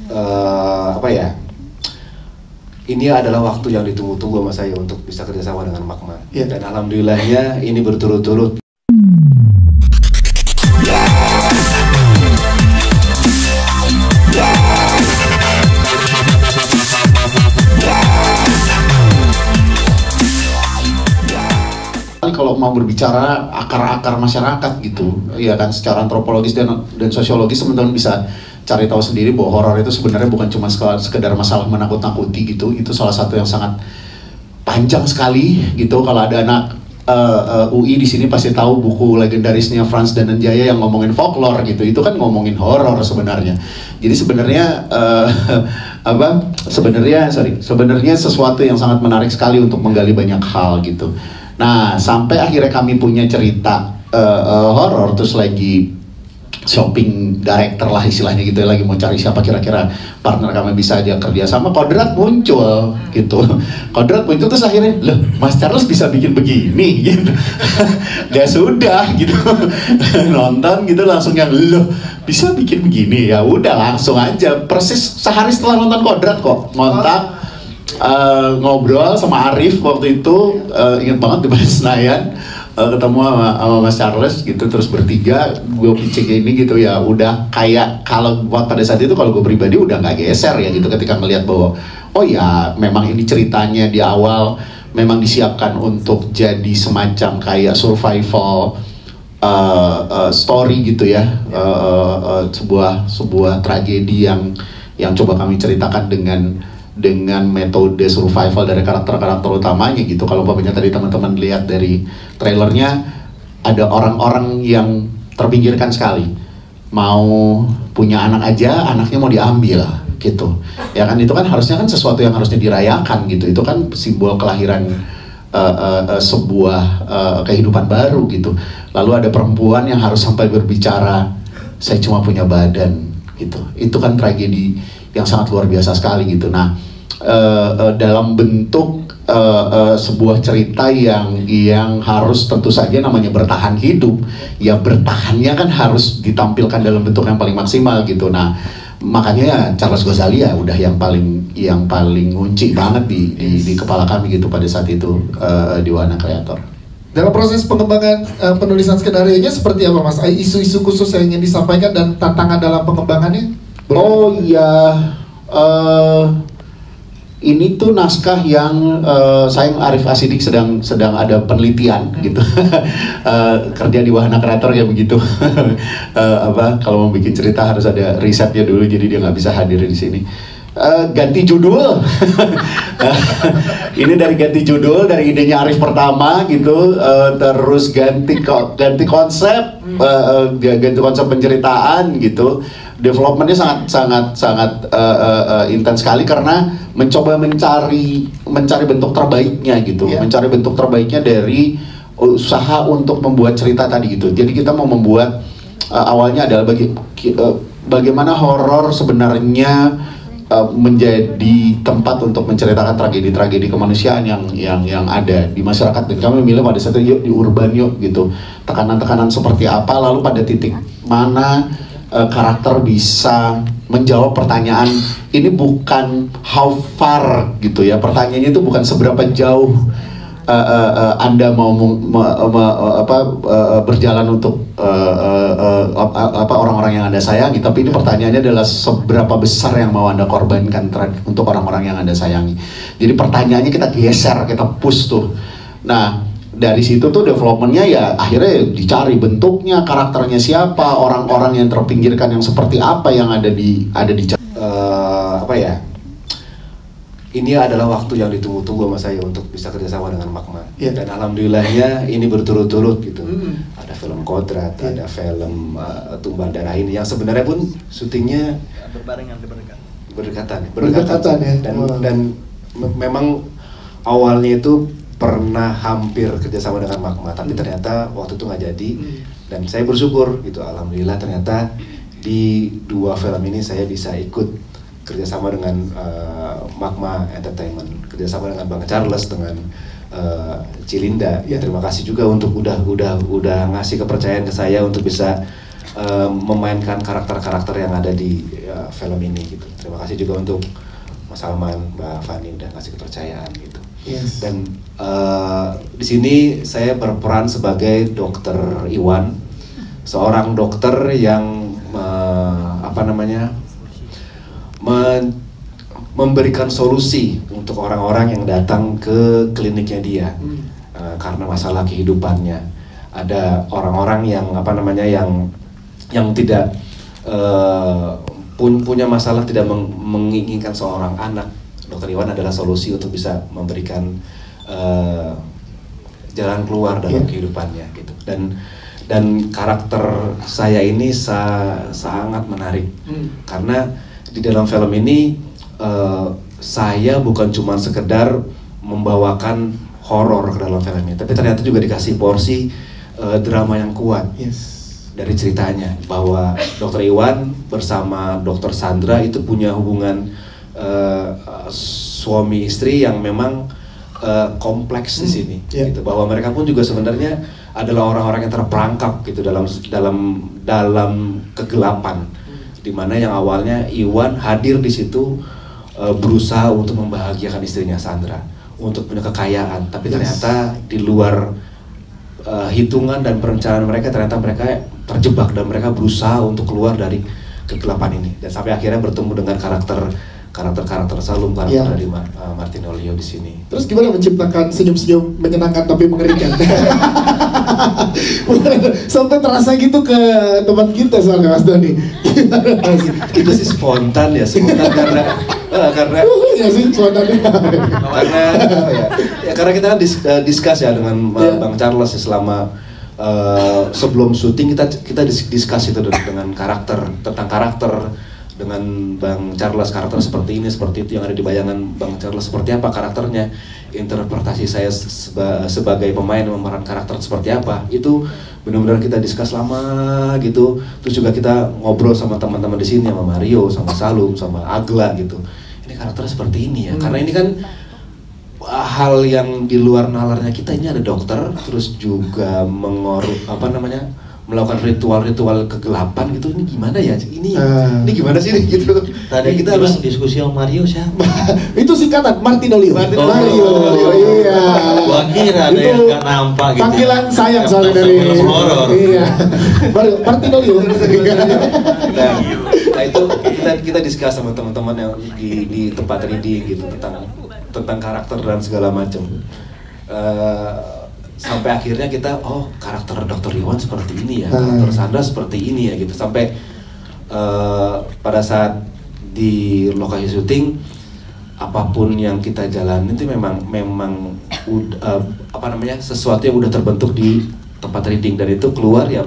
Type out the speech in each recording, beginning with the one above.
Apa ya? Ini adalah waktu yang ditunggu-tunggu sama saya untuk bisa kerjasama dengan Magma. Dan alhamdulillahnya ini berturut-turut. Kalau mau berbicara akar-akar masyarakat gitu, ya kan, secara antropologis dan sosiologis, teman-teman bisa cari tahu sendiri bahwa horor itu sebenarnya bukan cuma sekedar masalah menakut-nakuti gitu. Itu salah satu yang sangat panjang sekali gitu. Kalau ada anak UI di sini pasti tahu buku legendarisnya Frans Danenjaya yang ngomongin folklore gitu. Itu kan ngomongin horor sebenarnya. Jadi sebenarnya sebenarnya sesuatu yang sangat menarik sekali untuk menggali banyak hal gitu. Nah, sampai akhirnya kami punya cerita horor, terus lagi shopping director lah istilahnya gitu, lagi mau cari siapa kira-kira partner kami bisa aja kerja sama. Kodrat muncul gitu. Kodrat muncul terus akhirnya, loh, Mas Charles bisa bikin begini gitu. Ya sudah gitu. Nonton gitu langsung yang, loh, bisa bikin begini. Ya udah langsung aja. Persis sehari setelah nonton Kodrat kok, ngontak. Ngobrol sama Arif waktu itu, ingat banget di Senayan, ketemu sama Mas Charles gitu, terus bertiga gue pitching ini gitu. Ya udah kayak, kalau pada saat itu kalau gue pribadi udah nggak geser ya gitu, ketika ngelihat bahwa oh ya memang ini ceritanya di awal memang disiapkan untuk jadi semacam kayak survival story gitu ya, sebuah tragedi yang coba kami ceritakan dengan metode survival dari karakter-karakter utamanya gitu. Kalau umpamanya tadi teman-teman lihat dari trailernya, ada orang-orang yang terpinggirkan sekali, mau punya anak aja, anaknya mau diambil gitu. Ya kan, itu kan harusnya kan sesuatu yang harusnya dirayakan gitu. Itu kan simbol kelahiran sebuah kehidupan baru gitu. Lalu ada perempuan yang harus sampai berbicara, saya cuma punya badan gitu. Itu kan tragedi yang sangat luar biasa sekali gitu. Nah, dalam bentuk sebuah cerita yang harus tentu saja namanya bertahan hidup, ya bertahannya kan harus ditampilkan dalam bentuk yang paling maksimal gitu. Nah, makanya Charles Ghazali ya udah yang paling ngunci banget di kepala kami gitu pada saat itu, di Wahana Kreator. Dalam proses pengembangan penulisan skenario-nya seperti apa, Mas? Isu-isu khusus yang ingin disampaikan dan tantangan dalam pengembangannya? Oh ya, ini tuh naskah yang saya Arif Asidik sedang ada penelitian gitu. Kerja di Wahana Kreator ya begitu. Kalau mau bikin cerita harus ada risetnya dulu, jadi dia nggak bisa hadir di sini. Ganti judul. Ini dari ganti judul, dari idenya Arif pertama gitu, terus ganti konsep, ganti konsep penceritaan gitu. Developmentnya sangat intens sekali karena mencoba mencari bentuk terbaiknya gitu, mencari bentuk terbaiknya dari usaha untuk membuat cerita tadi gitu. Jadi kita mau membuat awalnya adalah bagaimana horor sebenarnya menjadi tempat untuk menceritakan tragedi-tragedi kemanusiaan yang ada di masyarakat, dan kami memilih pada saat itu yuk di urban yuk gitu, tekanan-tekanan seperti apa, lalu pada titik mana karakter bisa menjawab pertanyaan. Ini bukan how far gitu ya, pertanyaannya itu bukan seberapa jauh Anda mau berjalan untuk orang-orang yang Anda sayangi, tapi ini pertanyaannya adalah seberapa besar yang mau Anda korbankan untuk orang-orang yang Anda sayangi. Jadi pertanyaannya kita geser, kita push tuh. Nah, dari situ tuh developmentnya ya akhirnya dicari bentuknya, karakternya siapa, orang-orang yang terpinggirkan yang seperti apa yang ada di apa ya? Ini adalah waktu yang ditunggu-tunggu sama saya untuk bisa kerjasama dengan Magma. Dan alhamdulillahnya ini berturut-turut gitu. Ada film Kodrat, ada film Tumbal Darah ini yang sebenarnya pun syutingnya berdekatan ya. Dan memang awalnya itu pernah hampir kerjasama dengan Magma, tapi ternyata waktu itu nggak jadi. Dan saya bersyukur gitu, alhamdulillah ternyata di 2 film ini saya bisa ikut kerjasama dengan Magma Entertainment, kerjasama dengan Bang Charles, dengan Cilinda. Ya terima kasih juga untuk udah ngasih kepercayaan ke saya untuk bisa memainkan karakter-karakter yang ada di film ini gitu. Terima kasih juga untuk Mas Alman, Mbak Fani udah ngasih kepercayaan gitu. Yes. Dan di sini saya berperan sebagai Dokter Iwan, seorang dokter yang memberikan solusi untuk orang-orang yang datang ke kliniknya dia karena masalah kehidupannya. Ada orang-orang yang yang tidak punya masalah, tidak menginginkan seorang anak. Dokter Iwan adalah solusi untuk bisa memberikan jalan keluar dalam kehidupannya gitu. Dan karakter saya ini sangat menarik karena di dalam film ini saya bukan cuma sekedar membawakan horor ke dalam film ini, tapi ternyata juga dikasih porsi drama yang kuat. Yes. Dari ceritanya bahwa Dokter Iwan bersama Dokter Sandra itu punya hubungan suami istri yang memang kompleks di sini, gitu. Bahwa mereka pun juga sebenarnya adalah orang-orang yang terperangkap gitu dalam kegelapan, dimana yang awalnya Iwan hadir di situ berusaha untuk membahagiakan istrinya Sandra, untuk punya kekayaan, tapi ternyata di luar hitungan dan perencanaan mereka, ternyata mereka terjebak dan mereka berusaha untuk keluar dari kegelapan ini, dan sampai akhirnya bertemu dengan karakter Salum, dari Martin Olio di sini. Terus gimana menciptakan senyum-senyum menyenangkan tapi mengerikan? Sampai terasa gitu ke teman kita soalnya Mas Doni. Itu sih spontan karena ya sih spontan. Karena kita kan discuss ya dengan Bang Charles selama sebelum syuting kita discuss itu dengan tentang karakter dengan Bang Charles, karakter seperti ini, seperti itu, yang ada di bayangan Bang Charles seperti apa karakternya, interpretasi saya sebagai pemain memeran karakter seperti apa, itu benar-benar kita discuss lama gitu. Terus juga kita ngobrol sama teman-teman di sini, sama Mario, sama Salum, sama Agla gitu. Ini karakternya seperti ini ya, karena ini kan hal yang di luar nalarnya kita. Ini ada dokter, terus juga melakukan ritual-ritual kegelapan gitu. Ini gimana ya? Ini gimana sih gitu? Tadi kita harus diskusi sama Mario siapa? Itu singkatan Martin Olio. Mario. Iya. Gua kira ada yang nggak nampak gitu. Panggilan sayang soalnya dari horor. Iya. Martin Olio. Nah itu kita discuss sama teman-teman yang di tempat reading gitu tentang karakter dan segala macam. Sampai akhirnya kita, karakter Dr. Iwan seperti ini ya, karakter Sandra seperti ini ya gitu. Sampai pada saat di lokasi syuting, apapun yang kita jalani itu memang sesuatu yang udah terbentuk di tempat reading, dan itu keluar ya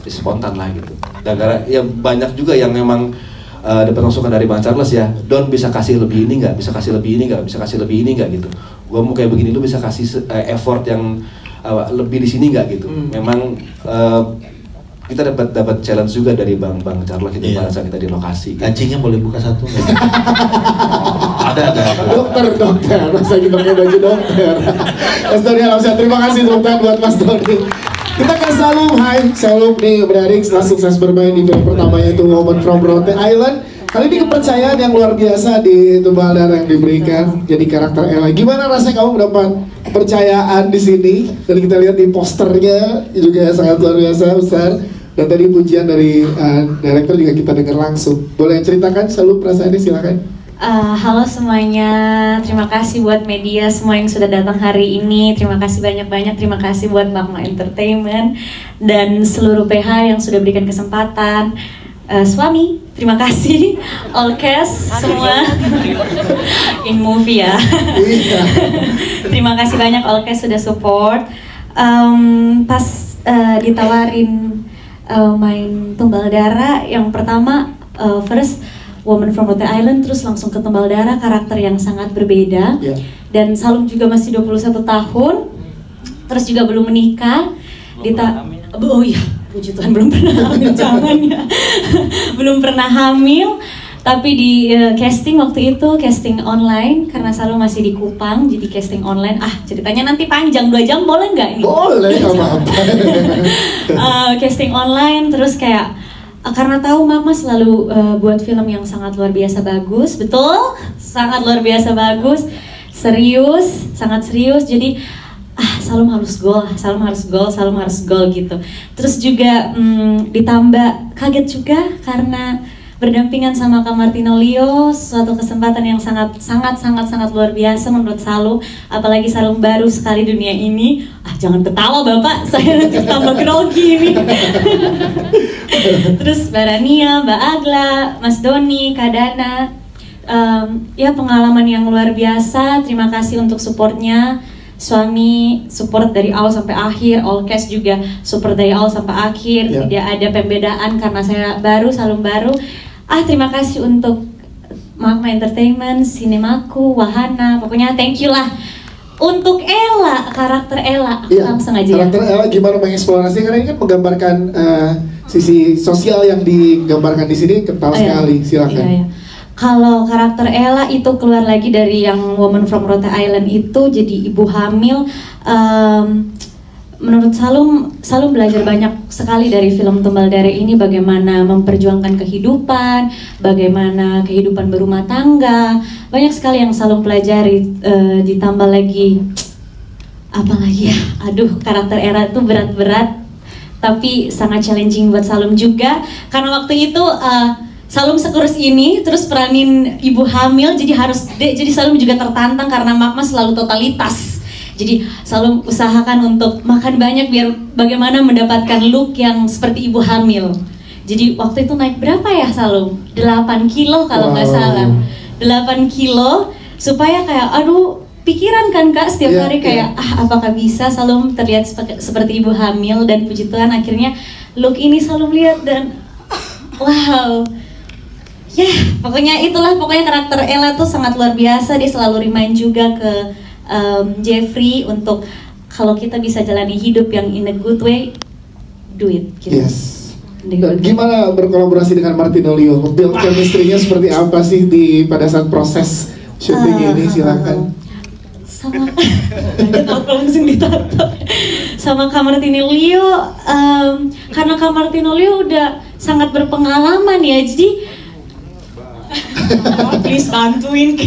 spontan lah gitu. Dan karena ya banyak juga yang memang dapat masukan dari Bang Charles ya, Don bisa kasih lebih ini nggak, bisa kasih lebih ini nggak, bisa kasih lebih ini nggak gitu. Gua mau kayak begini, lu bisa kasih effort yang lebih di sini nggak gitu. Memang kita dapat challenge juga dari Bang Charles gitu pada saat kita di lokasi. Kancingnya boleh buka satu nggak? ada. Dokter, Mas lagi pakai baju dokter. Mas Doni Alamsyah, terima kasih dokter buat Mas Doni. Kita ke Salum. Hai, Salum nih berharing setelah sukses bermain di film pertamanya itu Woman from Broken Island. Kali ini kepercayaan yang luar biasa di tumbal darah yang diberikan jadi karakter Ella. Gimana rasanya kamu mendapat kepercayaan di sini? Dan kita lihat di posternya juga sangat luar biasa besar. Dan tadi pujian dari director juga kita dengar langsung. Boleh ceritakan Salum perasaannya, silakan. Halo semuanya, terima kasih buat media semua yang sudah datang hari ini. Terima kasih banyak-banyak, terima kasih buat Magma Entertainment dan seluruh PH yang sudah berikan kesempatan. Suami, terima kasih. All cast semua in movie ya. Terima kasih banyak all cast sudah support. Pas ditawarin main Tumbal Darah, yang pertama first Woman from Broken Island, terus langsung ke Tumbal Darah, karakter yang sangat berbeda. Dan Salum juga masih 21 tahun, terus juga belum menikah. Oh iya, puji Tuhan belum pernah hamil, jangan ya. Belum pernah hamil. Tapi di casting waktu itu casting online karena Salum masih di Kupang, jadi casting online. Ceritanya nanti panjang 2 jam boleh nggak ini? Boleh, nggak apa-apa. Casting online terus kayak karena tahu Mama selalu buat film yang sangat luar biasa bagus, betul? Sangat luar biasa bagus, serius, sangat serius. Jadi Salum harus gol gitu. Terus juga ditambah kaget juga karena berdampingan sama Kak Martino Leo, suatu kesempatan yang sangat luar biasa menurut Salum. Apalagi Salum baru sekali dunia ini. Jangan ketawa Bapak, saya nanti tambah grogi ini. Terus Mbak Rania, Mbak Agla, Mas Doni, Kak Dana. Ya pengalaman yang luar biasa. Terima kasih untuk supportnya. Suami support dari awal sampai akhir, all cast juga support dari awal sampai akhir. Tidak ada pembedaan karena saya baru, Salum baru. Terima kasih untuk Magma Entertainment, Sinemaku, Wahana, pokoknya thank you lah. Untuk Ella, karakter Ella, langsung aja. Karakter Ella gimana mengeksplorasi, karena ini kan menggambarkan sisi sosial yang digambarkan di sini kental sekali. Silakan. Kalau karakter Ella itu keluar lagi dari yang Woman from Rhode Island itu jadi ibu hamil. Menurut Salum belajar banyak sekali dari film Tumbal Dare ini, bagaimana memperjuangkan kehidupan, bagaimana kehidupan berumah tangga. Banyak sekali yang Salum pelajari, ditambah lagi apalagi ya. Karakter Ella itu berat-berat tapi sangat challenging buat Salum juga karena waktu itu Salum sekurus ini, terus peranin ibu hamil, jadi Salum juga tertantang karena Magma selalu totalitas. Jadi Salum usahakan untuk makan banyak biar bagaimana mendapatkan look yang seperti ibu hamil. Jadi waktu itu naik berapa ya Salum? 8 kilo kalau nggak salah. 8 kilo supaya kayak pikiran kan Kak setiap hari kayak apakah bisa Salum terlihat seperti ibu hamil, dan puji Tuhan akhirnya look ini Salum lihat dan wow. Ya, pokoknya karakter Ella tuh sangat luar biasa. Dia selalu remind juga ke Jeffrey untuk kalau kita bisa jalani hidup yang in a good way, do it. Gitu. Yes. Gimana berkolaborasi dengan Martino Leo? Build chemistry-nya seperti apa sih pada saat proses syuting ini? Silakan. Langsung ditato. Sama Kak Martino Leo, karena Kak Martino Leo udah sangat berpengalaman ya, jadi please bantuin